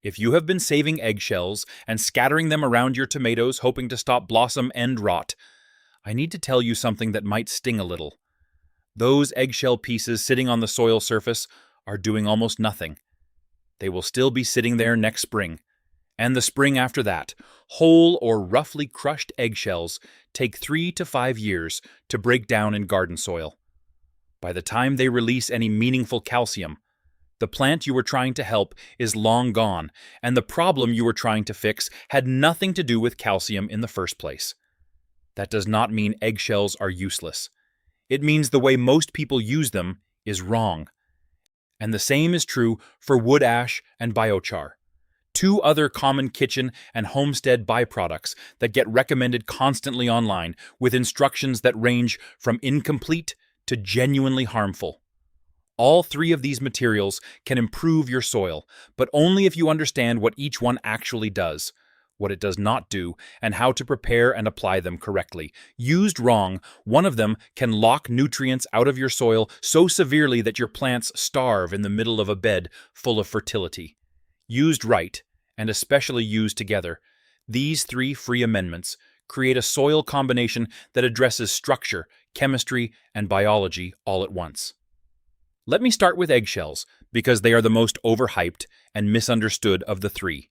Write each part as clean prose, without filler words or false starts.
If you have been saving eggshells and scattering them around your tomatoes hoping to stop blossom and rot, I need to tell you something that might sting a little. Those eggshell pieces sitting on the soil surface are doing almost nothing. They will still be sitting there next spring, and the spring after that. Whole or roughly crushed eggshells take 3 to 5 years to break down in garden soil. By the time they release any meaningful calcium, the plant you were trying to help is long gone, and the problem you were trying to fix had nothing to do with calcium in the first place. That does not mean eggshells are useless. It means the way most people use them is wrong. And the same is true for wood ash and biochar, two other common kitchen and homestead byproducts that get recommended constantly online with instructions that range from incomplete to genuinely harmful. All three of these materials can improve your soil, but only if you understand what each one actually does, what it does not do, and how to prepare and apply them correctly. Used wrong, one of them can lock nutrients out of your soil so severely that your plants starve in the middle of a bed full of fertility. Used right, and especially used together, these three free amendments create a soil combination that addresses structure, chemistry, and biology all at once. Let me start with eggshells, because they are the most overhyped and misunderstood of the three.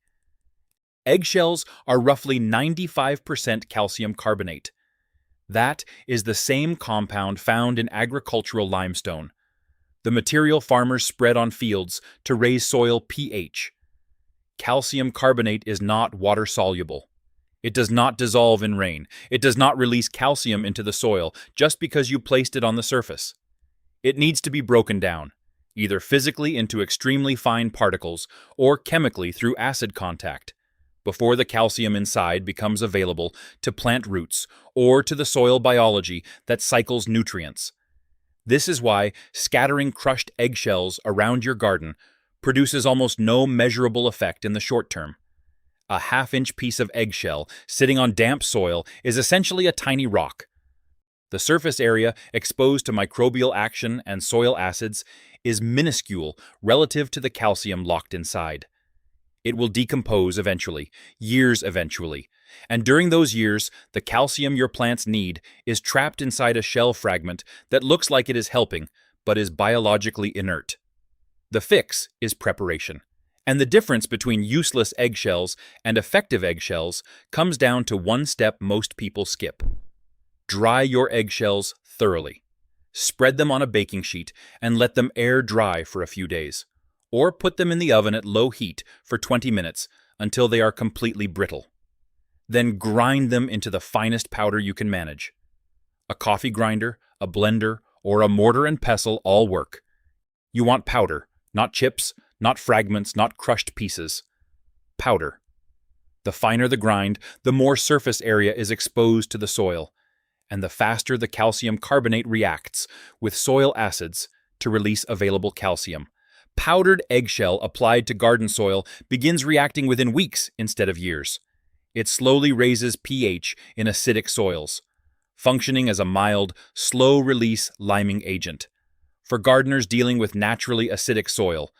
Eggshells are roughly 95% calcium carbonate. That is the same compound found in agricultural limestone, the material farmers spread on fields to raise soil pH. Calcium carbonate is not water-soluble. It does not dissolve in rain. It does not release calcium into the soil just because you placed it on the surface. It needs to be broken down, either physically into extremely fine particles or chemically through acid contact, before the calcium inside becomes available to plant roots or to the soil biology that cycles nutrients. This is why scattering crushed eggshells around your garden produces almost no measurable effect in the short term. A half-inch piece of eggshell sitting on damp soil is essentially a tiny rock. The surface area exposed to microbial action and soil acids is minuscule relative to the calcium locked inside. It will decompose eventually, years eventually, and during those years, the calcium your plants need is trapped inside a shell fragment that looks like it is helping, but is biologically inert. The fix is preparation. And the difference between useless eggshells and effective eggshells comes down to one step most people skip. Dry your eggshells thoroughly. Spread them on a baking sheet and let them air dry for a few days. Or put them in the oven at low heat for 20 minutes until they are completely brittle. Then grind them into the finest powder you can manage. A coffee grinder, a blender, or a mortar and pestle all work. You want powder, not chips, not fragments, not crushed pieces. Powder. The finer the grind, the more surface area is exposed to the soil, and the faster the calcium carbonate reacts with soil acids to release available calcium. Powdered eggshell applied to garden soil begins reacting within weeks instead of years. It slowly raises pH in acidic soils, functioning as a mild, slow-release liming agent. For gardeners dealing with naturally acidic soil,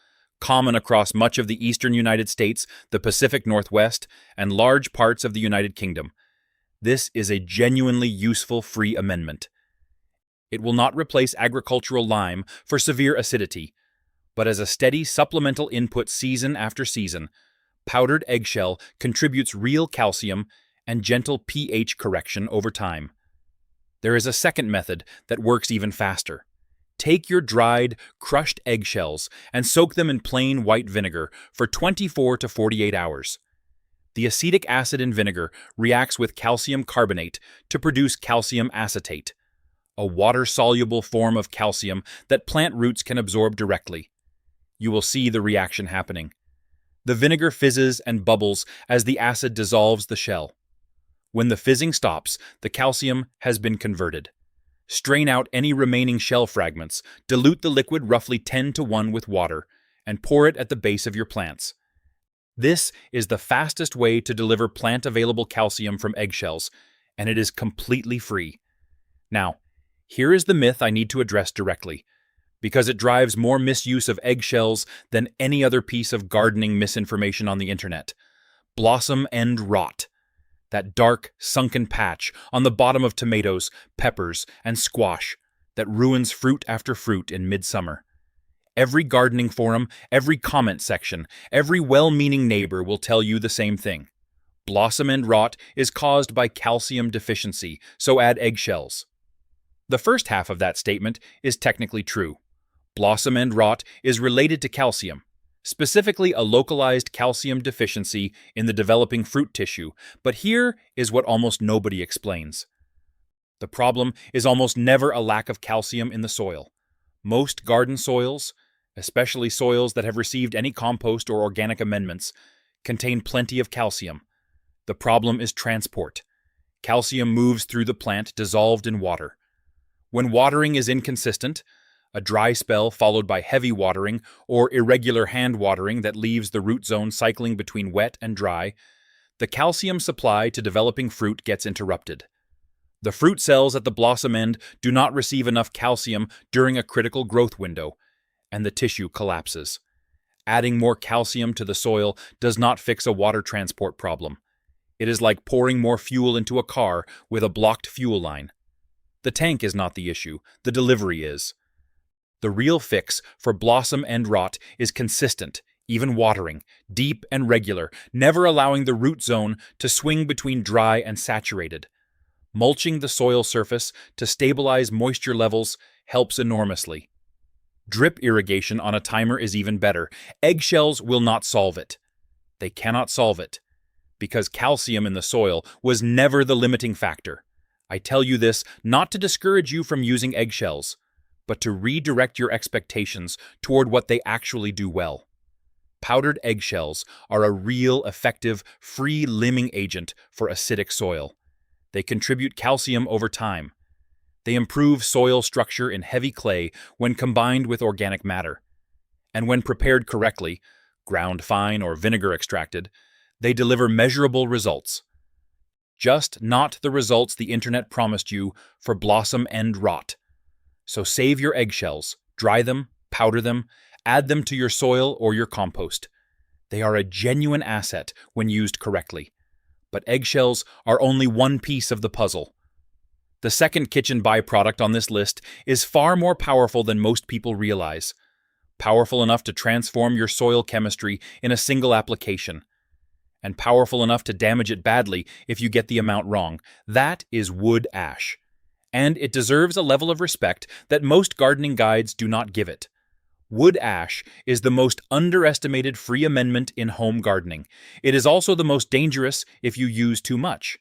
common across much of the eastern United States, the Pacific Northwest, and large parts of the United Kingdom, this is a genuinely useful free amendment. It will not replace agricultural lime for severe acidity, but as a steady supplemental input season after season, powdered eggshell contributes real calcium and gentle pH correction over time. There is a second method that works even faster. Take your dried, crushed eggshells and soak them in plain white vinegar for 24 to 48 hours. The acetic acid in vinegar reacts with calcium carbonate to produce calcium acetate, a water-soluble form of calcium that plant roots can absorb directly. You will see the reaction happening. The vinegar fizzes and bubbles as the acid dissolves the shell. When the fizzing stops, the calcium has been converted. Strain out any remaining shell fragments, dilute the liquid roughly 10-to-1 with water, and pour it at the base of your plants. This is the fastest way to deliver plant-available calcium from eggshells, and it is completely free. Now, here is the myth I need to address directly. Because it drives more misuse of eggshells than any other piece of gardening misinformation on the internet. Blossom end rot. That dark, sunken patch on the bottom of tomatoes, peppers, and squash that ruins fruit after fruit in midsummer. Every gardening forum, every comment section, every well-meaning neighbor will tell you the same thing. Blossom end rot is caused by calcium deficiency, so add eggshells. The first half of that statement is technically true. Blossom end rot is related to calcium, specifically a localized calcium deficiency in the developing fruit tissue, but here is what almost nobody explains. The problem is almost never a lack of calcium in the soil. Most garden soils, especially soils that have received any compost or organic amendments, contain plenty of calcium. The problem is transport. Calcium moves through the plant dissolved in water. When watering is inconsistent, a dry spell followed by heavy watering or irregular hand watering that leaves the root zone cycling between wet and dry, the calcium supply to developing fruit gets interrupted. The fruit cells at the blossom end do not receive enough calcium during a critical growth window, and the tissue collapses. Adding more calcium to the soil does not fix a water transport problem. It is like pouring more fuel into a car with a blocked fuel line. The tank is not the issue, the delivery is. The real fix for blossom end rot is consistent, even watering, deep and regular, never allowing the root zone to swing between dry and saturated. Mulching the soil surface to stabilize moisture levels helps enormously. Drip irrigation on a timer is even better. Eggshells will not solve it. They cannot solve it, because calcium in the soil was never the limiting factor. I tell you this not to discourage you from using eggshells, but to redirect your expectations toward what they actually do well. Powdered eggshells are a real, effective, free limbing agent for acidic soil. They contribute calcium over time. They improve soil structure in heavy clay when combined with organic matter. And when prepared correctly, ground fine or vinegar extracted, they deliver measurable results. Just not the results the internet promised you for blossom end rot. So save your eggshells, dry them, powder them, add them to your soil or your compost. They are a genuine asset when used correctly. But eggshells are only one piece of the puzzle. The second kitchen byproduct on this list is far more powerful than most people realize. Powerful enough to transform your soil chemistry in a single application. And powerful enough to damage it badly if you get the amount wrong. That is wood ash. And it deserves a level of respect that most gardening guides do not give it. Wood ash is the most underestimated free amendment in home gardening. It is also the most dangerous if you use too much.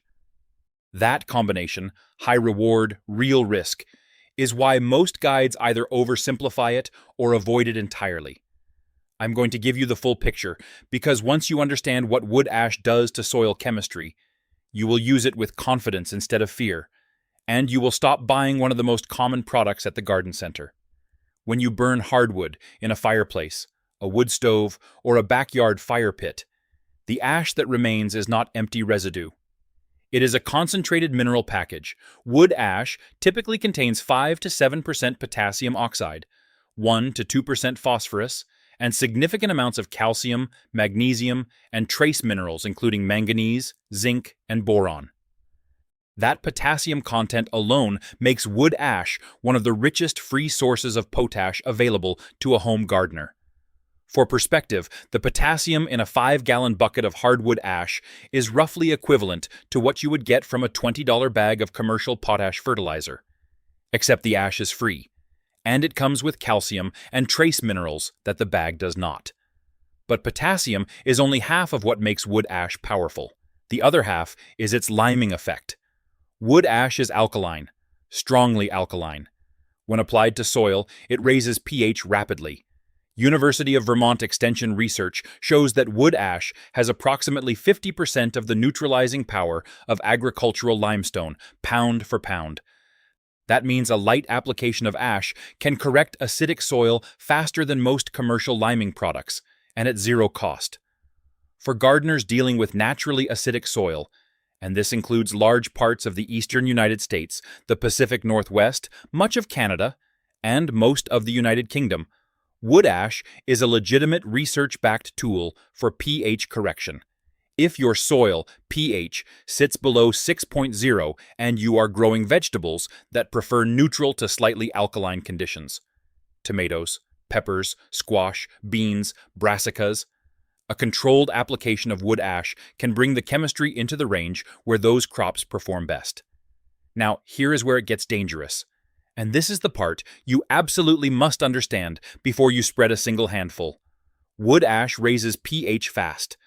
That combination, high reward, real risk, is why most guides either oversimplify it or avoid it entirely. I'm going to give you the full picture, because once you understand what wood ash does to soil chemistry, you will use it with confidence instead of fear, and you will stop buying one of the most common products at the garden center. When you burn hardwood in a fireplace, a wood stove, or a backyard fire pit, the ash that remains is not empty residue. It is a concentrated mineral package. Wood ash typically contains 5 to 7% potassium oxide, 1 to 2% phosphorus, and significant amounts of calcium, magnesium, and trace minerals including manganese, zinc, and boron. That potassium content alone makes wood ash one of the richest free sources of potash available to a home gardener. For perspective, the potassium in a 5-gallon bucket of hardwood ash is roughly equivalent to what you would get from a $20 bag of commercial potash fertilizer. Except the ash is free, and it comes with calcium and trace minerals that the bag does not. But potassium is only half of what makes wood ash powerful. The other half is its liming effect. Wood ash is alkaline, strongly alkaline. When applied to soil, it raises pH rapidly. University of Vermont Extension research shows that wood ash has approximately 50% of the neutralizing power of agricultural limestone, pound for pound. That means a light application of ash can correct acidic soil faster than most commercial liming products, and at zero cost. For gardeners dealing with naturally acidic soil, and this includes large parts of the eastern United States, the Pacific Northwest, much of Canada, and most of the United Kingdom. Wood ash is a legitimate research-backed tool for pH correction. If your soil pH sits below 6.0 and you are growing vegetables that prefer neutral to slightly alkaline conditions, tomatoes, peppers, squash, beans, brassicas, a controlled application of wood ash can bring the chemistry into the range where those crops perform best. Now, here is where it gets dangerous. And this is the part you absolutely must understand before you spread a single handful. Wood ash raises pH fast.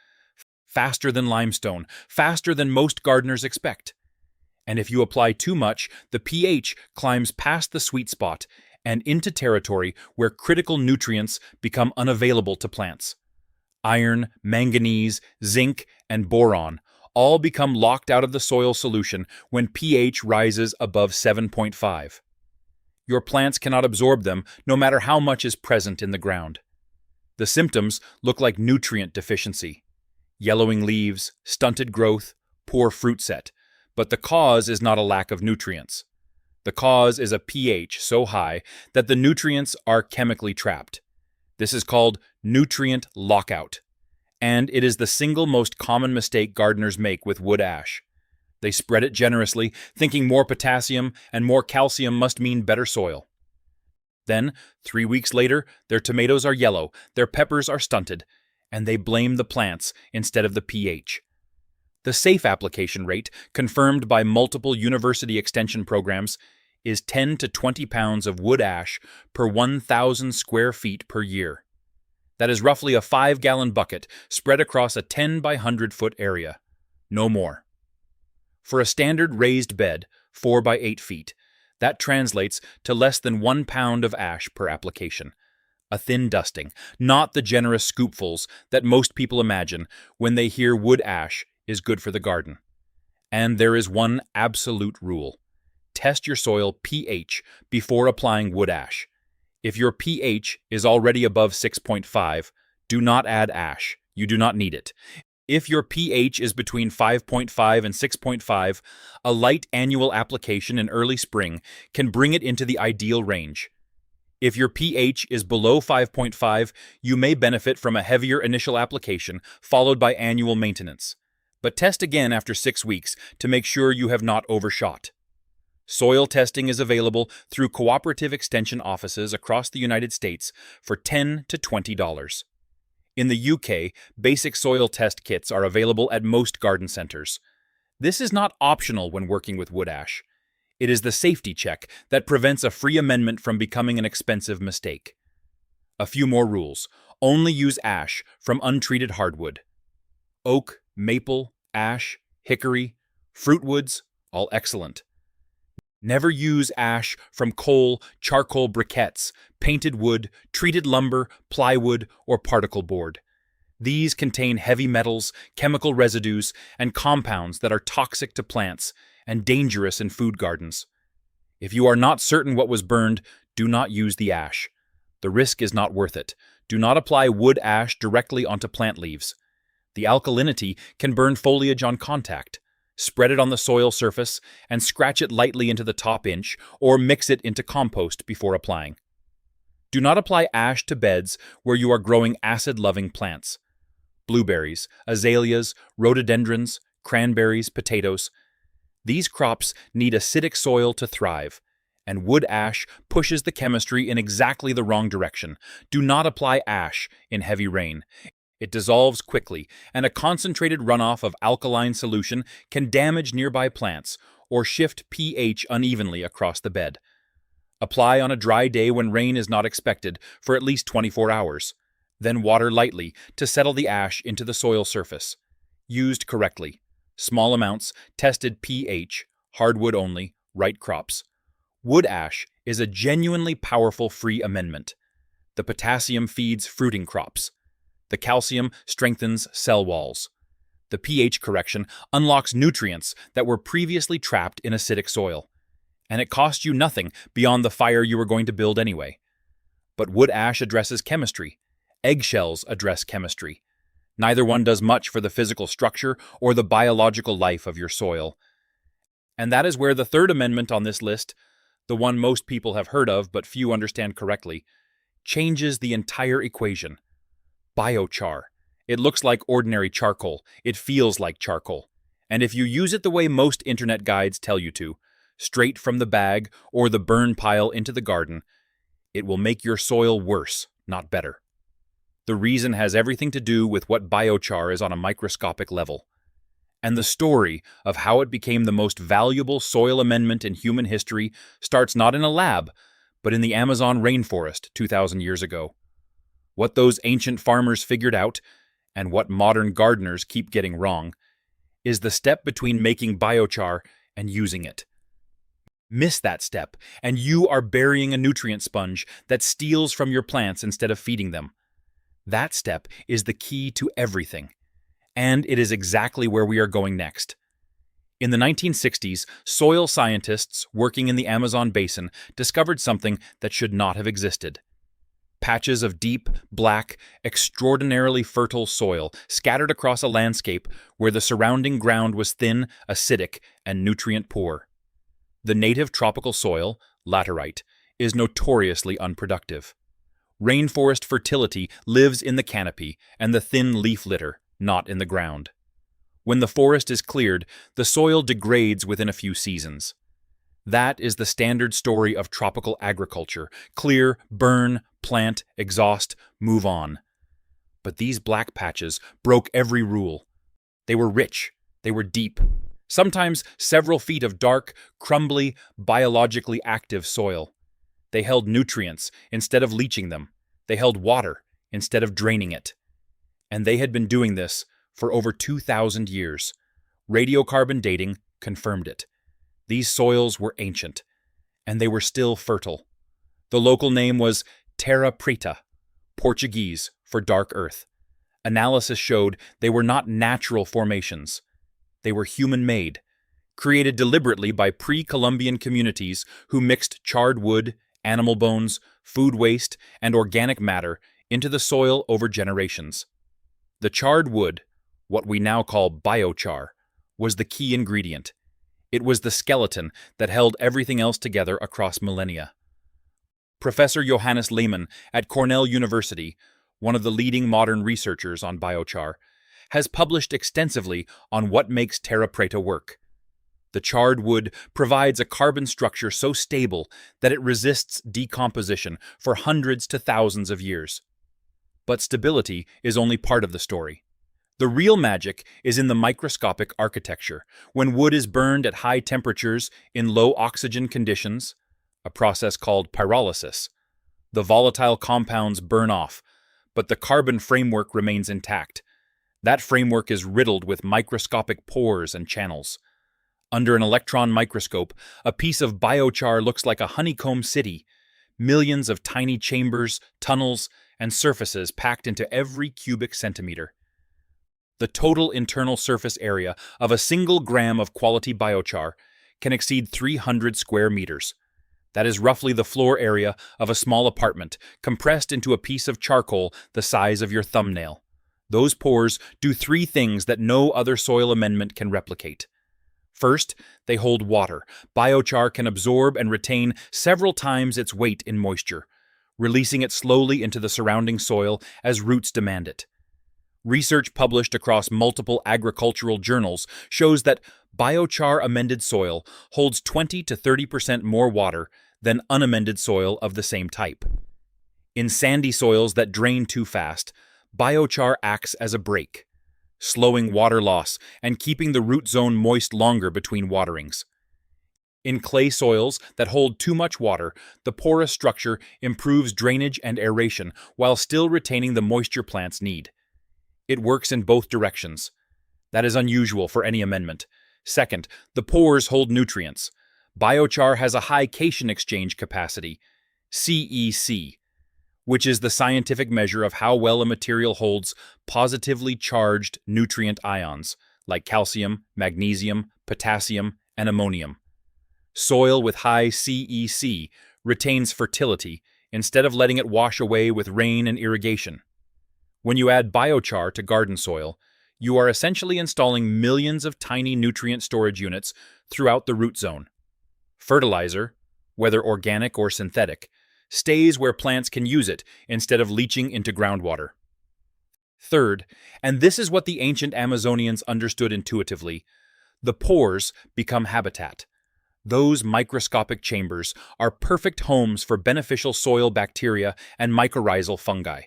Faster than limestone, faster than most gardeners expect. And if you apply too much, the pH climbs past the sweet spot and into territory where critical nutrients become unavailable to plants. Iron, manganese, zinc, and boron all become locked out of the soil solution when pH rises above 7.5. Your plants cannot absorb them no matter how much is present in the ground. The symptoms look like nutrient deficiency. Yellowing leaves, stunted growth, poor fruit set, but the cause is not a lack of nutrients. The cause is a pH so high that the nutrients are chemically trapped. This is called nutrient lockout, and it is the single most common mistake gardeners make with wood ash. They spread it generously, thinking more potassium and more calcium must mean better soil. Then, 3 weeks later, their tomatoes are yellow, their peppers are stunted, and they blame the plants instead of the pH. The safe application rate, confirmed by multiple university extension programs, is 10 to 20 pounds of wood ash per 1,000 square feet per year. That is roughly a 5-gallon bucket spread across a 10 by 100-foot area. No more. For a standard raised bed, 4 by 8 feet, that translates to less than 1 pound of ash per application. A thin dusting, not the generous scoopfuls that most people imagine when they hear wood ash is good for the garden. And there is one absolute rule. Test your soil pH before applying wood ash. If your pH is already above 6.5, do not add ash. You do not need it. If your pH is between 5.5 and 6.5, a light annual application in early spring can bring it into the ideal range. If your pH is below 5.5, you may benefit from a heavier initial application followed by annual maintenance. But test again after 6 weeks to make sure you have not overshot. Soil testing is available through cooperative extension offices across the United States for $10 to $20. In the UK, basic soil test kits are available at most garden centers. This is not optional when working with wood ash. It is the safety check that prevents a free amendment from becoming an expensive mistake. A few more rules. Only use ash from untreated hardwood. Oak, maple, ash, hickory, fruitwoods, all excellent. Never use ash from coal, charcoal briquettes, painted wood, treated lumber, plywood, or particle board. These contain heavy metals, chemical residues, and compounds that are toxic to plants and dangerous in food gardens. If you are not certain what was burned, do not use the ash. The risk is not worth it. Do not apply wood ash directly onto plant leaves. The alkalinity can burn foliage on contact. Spread it on the soil surface and scratch it lightly into the top inch or mix it into compost before applying. Do not apply ash to beds where you are growing acid-loving plants. Blueberries, azaleas, rhododendrons, cranberries, potatoes. These crops need acidic soil to thrive, and wood ash pushes the chemistry in exactly the wrong direction. Do not apply ash in heavy rain. It dissolves quickly, and a concentrated runoff of alkaline solution can damage nearby plants or shift pH unevenly across the bed. Apply on a dry day when rain is not expected for at least 24 hours. Then water lightly to settle the ash into the soil surface. Used correctly. Small amounts, tested pH, hardwood only, right crops. Wood ash is a genuinely powerful free amendment. The potassium feeds fruiting crops. The calcium strengthens cell walls. The pH correction unlocks nutrients that were previously trapped in acidic soil. And it costs you nothing beyond the fire you were going to build anyway. But wood ash addresses chemistry. Eggshells address chemistry. Neither one does much for the physical structure or the biological life of your soil. And that is where the third amendment on this list, the one most people have heard of but few understand correctly, changes the entire equation. Biochar. It looks like ordinary charcoal. It feels like charcoal. And if you use it the way most internet guides tell you to, straight from the bag or the burn pile into the garden, it will make your soil worse, not better. The reason has everything to do with what biochar is on a microscopic level. And the story of how it became the most valuable soil amendment in human history starts not in a lab, but in the Amazon rainforest 2,000 years ago. What those ancient farmers figured out, and what modern gardeners keep getting wrong, is the step between making biochar and using it. Miss that step, and you are burying a nutrient sponge that steals from your plants instead of feeding them. That step is the key to everything, and it is exactly where we are going next. In the 1960s, soil scientists working in the Amazon basin discovered something that should not have existed. Patches of deep, black, extraordinarily fertile soil scattered across a landscape where the surrounding ground was thin, acidic, and nutrient-poor. The native tropical soil, laterite, is notoriously unproductive. Rainforest fertility lives in the canopy and the thin leaf litter, not in the ground. When the forest is cleared, the soil degrades within a few seasons. That is the standard story of tropical agriculture: clear, burn, plant, exhaust, move on. But these black patches broke every rule. They were rich, they were deep, sometimes several feet of dark, crumbly, biologically active soil. They held nutrients instead of leaching them. They held water instead of draining it. And they had been doing this for over 2,000 years. Radiocarbon dating confirmed it. These soils were ancient, and they were still fertile. The local name was Terra Preta, Portuguese for dark earth. Analysis showed they were not natural formations. They were human-made, created deliberately by pre-Columbian communities who mixed charred wood, animal bones, food waste, and organic matter into the soil over generations. The charred wood, what we now call biochar, was the key ingredient. It was the skeleton that held everything else together across millennia. Professor Johannes Lehmann at Cornell University, one of the leading modern researchers on biochar, has published extensively on what makes Terra Preta work. The charred wood provides a carbon structure so stable that it resists decomposition for hundreds to thousands of years. But stability is only part of the story. The real magic is in the microscopic architecture. When wood is burned at high temperatures in low oxygen conditions, a process called pyrolysis, the volatile compounds burn off, but the carbon framework remains intact. That framework is riddled with microscopic pores and channels. Under an electron microscope, a piece of biochar looks like a honeycomb city, millions of tiny chambers, tunnels, and surfaces packed into every cubic centimeter. The total internal surface area of a single gram of quality biochar can exceed 300 square meters. That is roughly the floor area of a small apartment, compressed into a piece of charcoal the size of your thumbnail. Those pores do three things that no other soil amendment can replicate. First, they hold water. Biochar can absorb and retain several times its weight in moisture, releasing it slowly into the surrounding soil as roots demand it. Research published across multiple agricultural journals shows that biochar amended soil holds 20 to 30% more water than unamended soil of the same type. In sandy soils that drain too fast, biochar acts as a brake, slowing water loss and keeping the root zone moist longer between waterings. In clay soils that hold too much water, the porous structure improves drainage and aeration while still retaining the moisture plants need. It works in both directions. That is unusual for any amendment. Second, the pores hold nutrients. Biochar has a high cation exchange capacity, CEC, which is the scientific measure of how well a material holds positively charged nutrient ions, like calcium, magnesium, potassium, and ammonium. Soil with high CEC retains fertility instead of letting it wash away with rain and irrigation. When you add biochar to garden soil, you are essentially installing millions of tiny nutrient storage units throughout the root zone. Fertilizer, whether organic or synthetic, stays where plants can use it instead of leaching into groundwater. Third, and this is what the ancient Amazonians understood intuitively, the pores become habitat. Those microscopic chambers are perfect homes for beneficial soil bacteria and mycorrhizal fungi.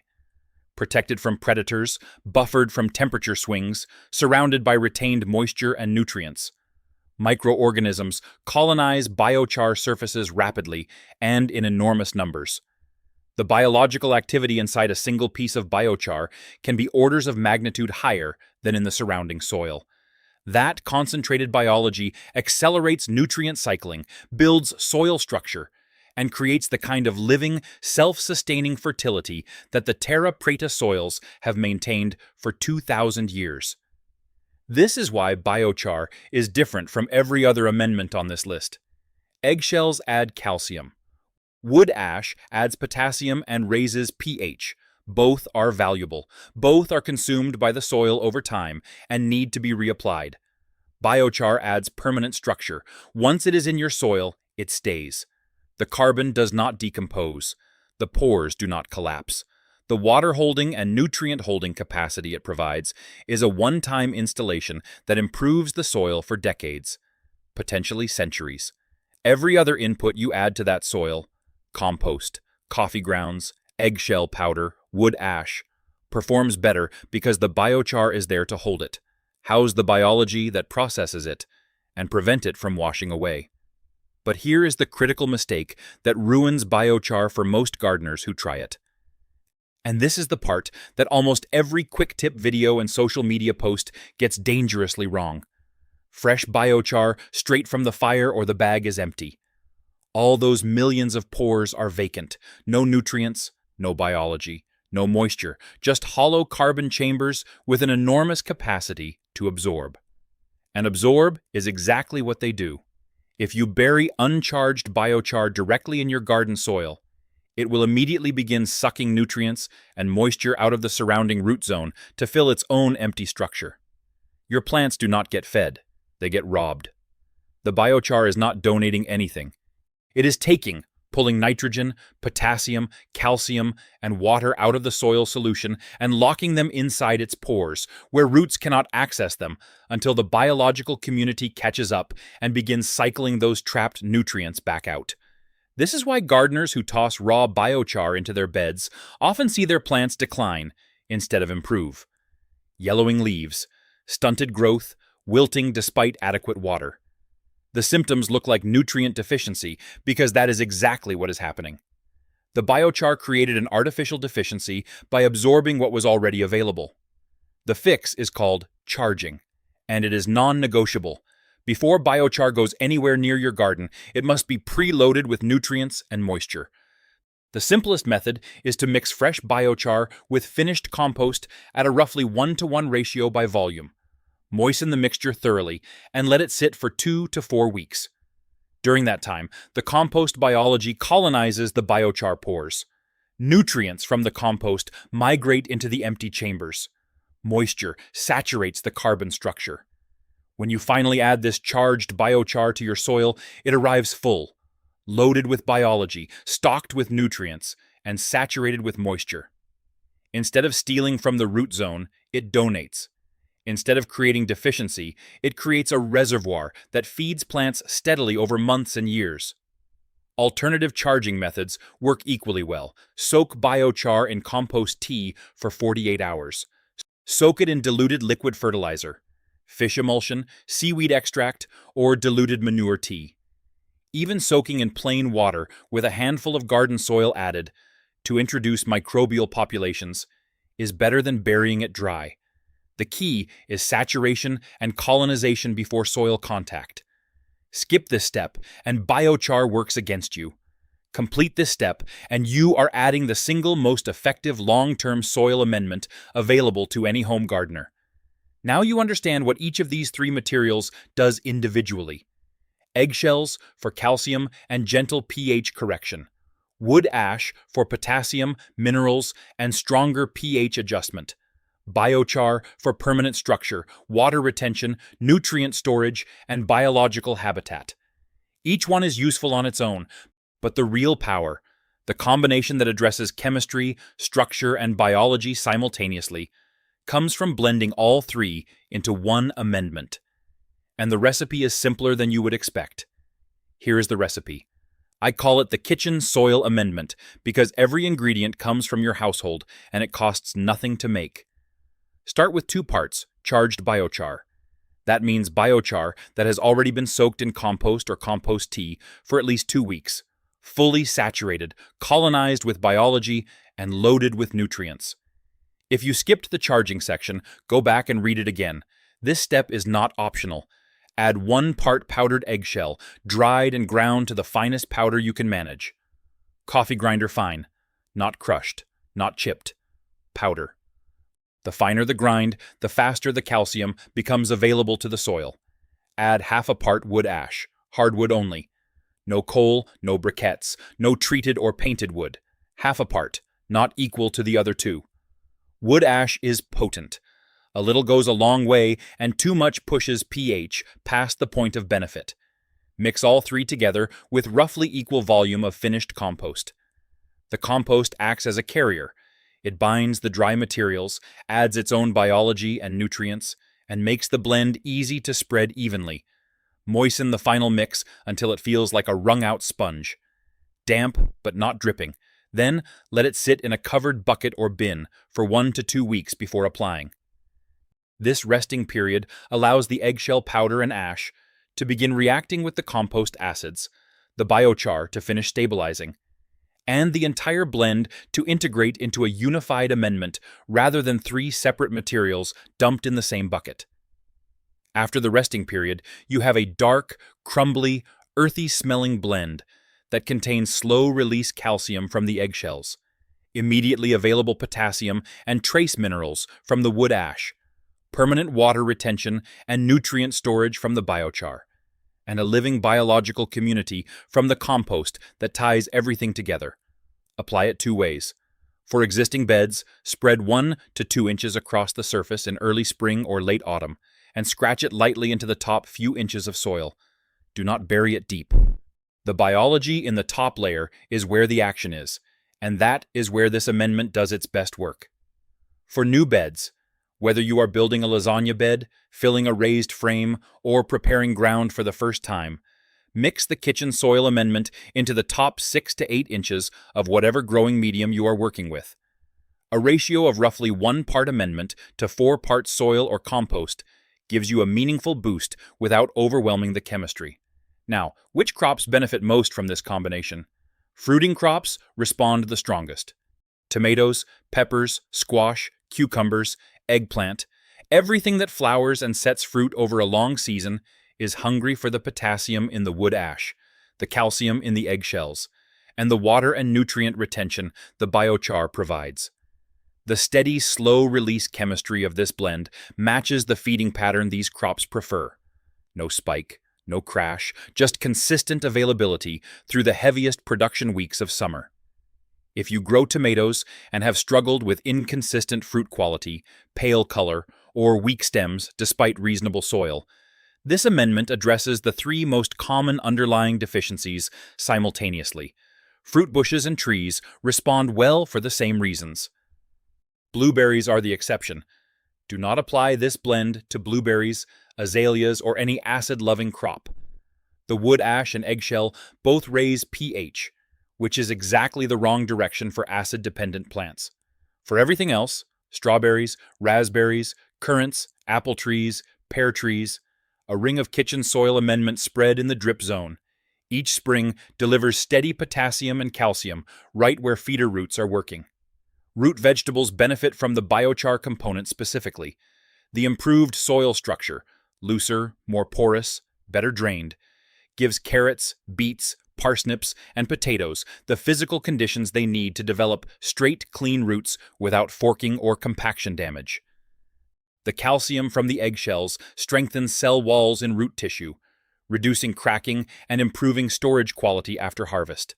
Protected from predators, buffered from temperature swings, surrounded by retained moisture and nutrients. Microorganisms colonize biochar surfaces rapidly and in enormous numbers. The biological activity inside a single piece of biochar can be orders of magnitude higher than in the surrounding soil. That concentrated biology accelerates nutrient cycling, builds soil structure, and creates the kind of living, self-sustaining fertility that the terra preta soils have maintained for 2,000 years. This is why biochar is different from every other amendment on this list. Eggshells add calcium. Wood ash adds potassium and raises pH. Both are valuable. Both are consumed by the soil over time and need to be reapplied. Biochar adds permanent structure. Once it is in your soil, it stays. The carbon does not decompose. The pores do not collapse. The water-holding and nutrient-holding capacity it provides is a one-time installation that improves the soil for decades, potentially centuries. Every other input you add to that soil, compost, coffee grounds, eggshell powder, wood ash, performs better because the biochar is there to hold it, house the biology that processes it, and prevent it from washing away. But here is the critical mistake that ruins biochar for most gardeners who try it. And this is the part that almost every quick tip video and social media post gets dangerously wrong. Fresh biochar straight from the fire or the bag is empty. All those millions of pores are vacant. No nutrients, no biology, no moisture, just hollow carbon chambers with an enormous capacity to absorb. And absorb is exactly what they do. If you bury uncharged biochar directly in your garden soil, it will immediately begin sucking nutrients and moisture out of the surrounding root zone to fill its own empty structure. Your plants do not get fed, they get robbed. The biochar is not donating anything. It is pulling nitrogen, potassium, calcium, and water out of the soil solution and locking them inside its pores, where roots cannot access them until the biological community catches up and begins cycling those trapped nutrients back out. This is why gardeners who toss raw biochar into their beds often see their plants decline instead of improve. Yellowing leaves, stunted growth, wilting despite adequate water. The symptoms look like nutrient deficiency because that is exactly what is happening. The biochar created an artificial deficiency by absorbing what was already available. The fix is called charging, and it is non-negotiable. Before biochar goes anywhere near your garden, it must be preloaded with nutrients and moisture. The simplest method is to mix fresh biochar with finished compost at a roughly 1-to-1 ratio by volume. Moisten the mixture thoroughly and let it sit for 2 to 4 weeks. During that time, the compost biology colonizes the biochar pores. Nutrients from the compost migrate into the empty chambers. Moisture saturates the carbon structure. When you finally add this charged biochar to your soil, it arrives full, loaded with biology, stocked with nutrients, and saturated with moisture. Instead of stealing from the root zone, it donates. Instead of creating deficiency, it creates a reservoir that feeds plants steadily over months and years. Alternative charging methods work equally well. Soak biochar in compost tea for 48 hours. Soak it in diluted liquid fertilizer, fish emulsion, seaweed extract, or diluted manure tea. Even soaking in plain water with a handful of garden soil added to introduce microbial populations is better than burying it dry. The key is saturation and colonization before soil contact. Skip this step, and biochar works against you. Complete this step, and you are adding the single most effective long-term soil amendment available to any home gardener. Now you understand what each of these 3 materials does individually. Eggshells for calcium and gentle pH correction. Wood ash for potassium, minerals, and stronger pH adjustment. Biochar for permanent structure, water retention, nutrient storage, and biological habitat. Each one is useful on its own, But the real power, the combination that addresses chemistry, structure, and biology simultaneously, comes from blending all three into one amendment. And the recipe is simpler than you would expect. Here is the recipe. I call it the Kitchen Soil Amendment because every ingredient comes from your household and it costs nothing to make. Start with 2 parts charged biochar. That means biochar that has already been soaked in compost or compost tea for at least 2 weeks, fully saturated, colonized with biology, and loaded with nutrients. If you skipped the charging section, go back and read it again. This step is not optional. Add 1 part powdered eggshell, dried and ground to the finest powder you can manage. Coffee grinder fine, not crushed, not chipped. Powder. The finer the grind, the faster the calcium becomes available to the soil. Add half a part wood ash, hardwood only. No coal, no briquettes, no treated or painted wood. Half a part, not equal to the other 2. Wood ash is potent. A little goes a long way, and too much pushes pH past the point of benefit. Mix all 3 together with roughly equal volume of finished compost. The compost acts as a carrier. It binds the dry materials, adds its own biology and nutrients, and makes the blend easy to spread evenly. Moisten the final mix until it feels like a wrung-out sponge. Damp, but not dripping. Then, let it sit in a covered bucket or bin for 1 to 2 weeks before applying. This resting period allows the eggshell powder and ash to begin reacting with the compost acids, the biochar to finish stabilizing, and the entire blend to integrate into a unified amendment rather than 3 separate materials dumped in the same bucket. After the resting period, you have a dark, crumbly, earthy-smelling blend that contains slow-release calcium from the eggshells, immediately available potassium and trace minerals from the wood ash, permanent water retention and nutrient storage from the biochar, and a living biological community from the compost that ties everything together. Apply it 2 ways. For existing beds, spread 1 to 2 inches across the surface in early spring or late autumn, and scratch it lightly into the top few inches of soil. Do not bury it deep. The biology in the top layer is where the action is, and that is where this amendment does its best work. For new beds, whether you are building a lasagna bed, filling a raised frame, or preparing ground for the first time, mix the kitchen soil amendment into the top 6 to 8 inches of whatever growing medium you are working with. A ratio of roughly 1 part amendment to 4 parts soil or compost gives you a meaningful boost without overwhelming the chemistry. Now, which crops benefit most from this combination? Fruiting crops respond the strongest. Tomatoes, peppers, squash, cucumbers, eggplant, everything that flowers and sets fruit over a long season is hungry for the potassium in the wood ash, the calcium in the eggshells, and the water and nutrient retention the biochar provides. The steady, slow-release chemistry of this blend matches the feeding pattern these crops prefer. No spike, no crash, just consistent availability through the heaviest production weeks of summer. If you grow tomatoes and have struggled with inconsistent fruit quality, pale color, or weak stems despite reasonable soil, this amendment addresses the 3 most common underlying deficiencies simultaneously. Fruit bushes and trees respond well for the same reasons. Blueberries are the exception. Do not apply this blend to blueberries, azaleas, or any acid-loving crop. The wood ash and eggshell both raise pH, which is exactly the wrong direction for acid-dependent plants. For everything else, strawberries, raspberries, currants, apple trees, pear trees, a ring of kitchen soil amendment spread in the drip zone. Each spring delivers steady potassium and calcium right where feeder roots are working. Root vegetables benefit from the biochar component specifically. The improved soil structure, looser, more porous, better drained, gives carrots, beets, parsnips, and potatoes the physical conditions they need to develop straight, clean roots without forking or compaction damage. The calcium from the eggshells strengthens cell walls in root tissue, reducing cracking and improving storage quality after harvest.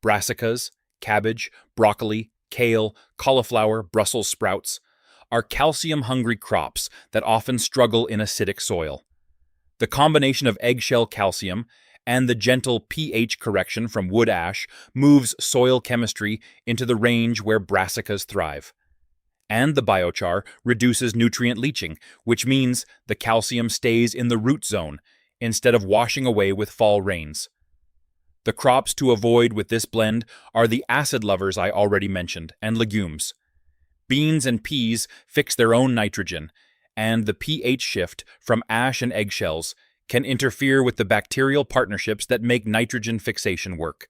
Brassicas, cabbage, broccoli, kale, cauliflower, Brussels sprouts are calcium-hungry crops that often struggle in acidic soil. The combination of eggshell calcium and the gentle pH correction from wood ash moves soil chemistry into the range where brassicas thrive. And the biochar reduces nutrient leaching, which means the calcium stays in the root zone instead of washing away with fall rains. The crops to avoid with this blend are the acid lovers I already mentioned, and legumes. Beans and peas fix their own nitrogen, and the pH shift from ash and eggshells can interfere with the bacterial partnerships that make nitrogen fixation work.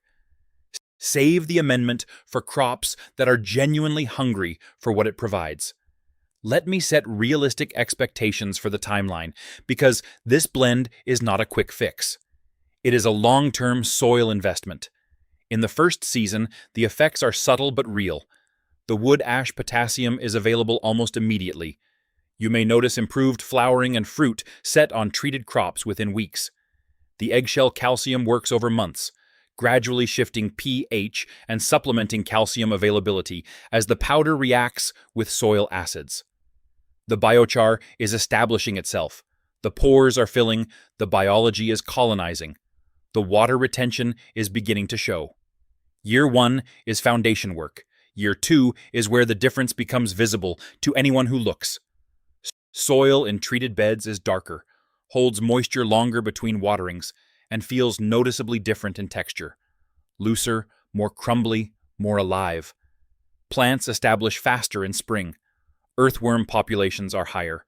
Save the amendment for crops that are genuinely hungry for what it provides. Let me set realistic expectations for the timeline, because this blend is not a quick fix. It is a long-term soil investment. In the first season, the effects are subtle but real. The wood ash potassium is available almost immediately. You may notice improved flowering and fruit set on treated crops within weeks. The eggshell calcium works over months, gradually shifting pH and supplementing calcium availability as the powder reacts with soil acids. The biochar is establishing itself. The pores are filling, the biology is colonizing. The water retention is beginning to show. Year 1 is foundation work. Year 2 is where the difference becomes visible to anyone who looks. Soil in treated beds is darker, holds moisture longer between waterings, and feels noticeably different in texture. Looser, more crumbly, more alive. Plants establish faster in spring. Earthworm populations are higher.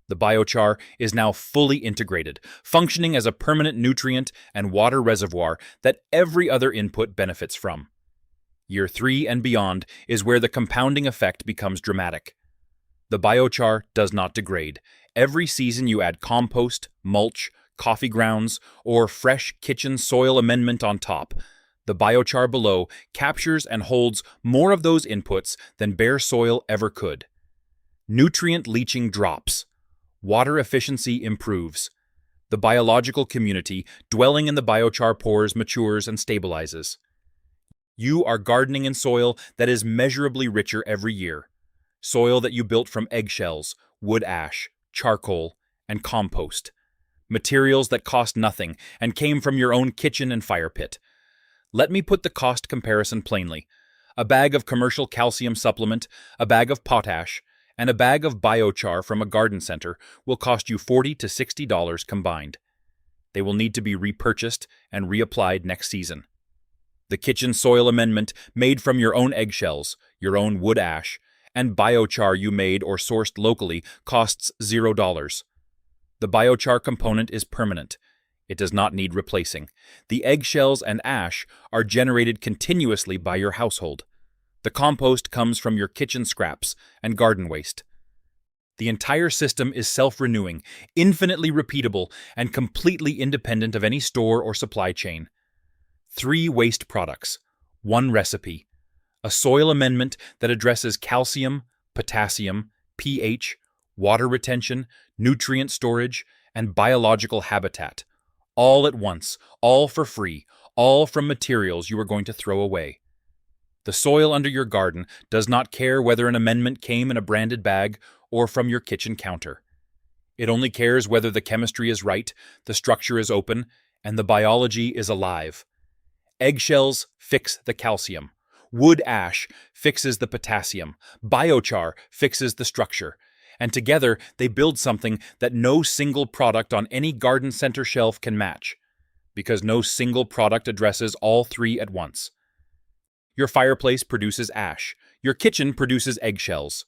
The biochar is now fully integrated, functioning as a permanent nutrient and water reservoir that every other input benefits from. Year 3 and beyond is where the compounding effect becomes dramatic. The biochar does not degrade. Every season you add compost, mulch, coffee grounds, or fresh kitchen soil amendment on top. The biochar below captures and holds more of those inputs than bare soil ever could. Nutrient leaching drops. Water efficiency improves. The biological community dwelling in the biochar pores matures and stabilizes. You are gardening in soil that is measurably richer every year. Soil that you built from eggshells, wood ash, charcoal, and compost. Materials that cost nothing and came from your own kitchen and fire pit. Let me put the cost comparison plainly. A bag of commercial calcium supplement, a bag of potash, and a bag of biochar from a garden center will cost you $40 to $60 combined. They will need to be repurchased and reapplied next season. The kitchen soil amendment made from your own eggshells, your own wood ash, and biochar you made or sourced locally costs $0. The biochar component is permanent. It does not need replacing. The eggshells and ash are generated continuously by your household. The compost comes from your kitchen scraps and garden waste. The entire system is self-renewing, infinitely repeatable, and completely independent of any store or supply chain. 3 waste products, 1 recipe. A soil amendment that addresses calcium, potassium, pH, water retention, nutrient storage, and biological habitat. All at once, all for free, all from materials you are going to throw away. The soil under your garden does not care whether an amendment came in a branded bag or from your kitchen counter. It only cares whether the chemistry is right, the structure is open, and the biology is alive. Eggshells fix the calcium. Wood ash fixes the potassium. Biochar fixes the structure. And together they build something that no single product on any garden center shelf can match, because no single product addresses all 3 at once. Your fireplace produces ash. Your kitchen produces eggshells.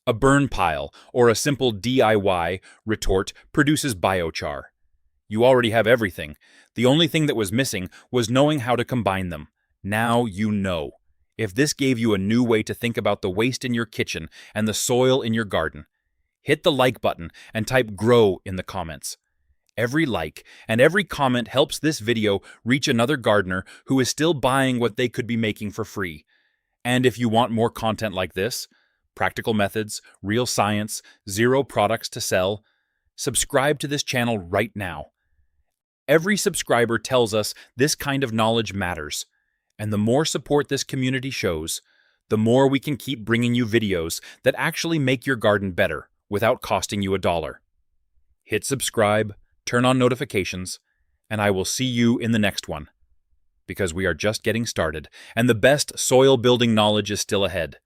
A burn pile or a simple DIY retort produces biochar. You already have everything. The only thing that was missing was knowing how to combine them. Now you know. If this gave you a new way to think about the waste in your kitchen and the soil in your garden, hit the like button and type GROW in the comments. Every like and every comment helps this video reach another gardener who is still buying what they could be making for free. And if you want more content like this, practical methods, real science, 0 products to sell, subscribe to this channel right now. Every subscriber tells us this kind of knowledge matters, and the more support this community shows, the more we can keep bringing you videos that actually make your garden better without costing you $1. Hit subscribe, turn on notifications, and I will see you in the next one, because we are just getting started, and the best soil building knowledge is still ahead.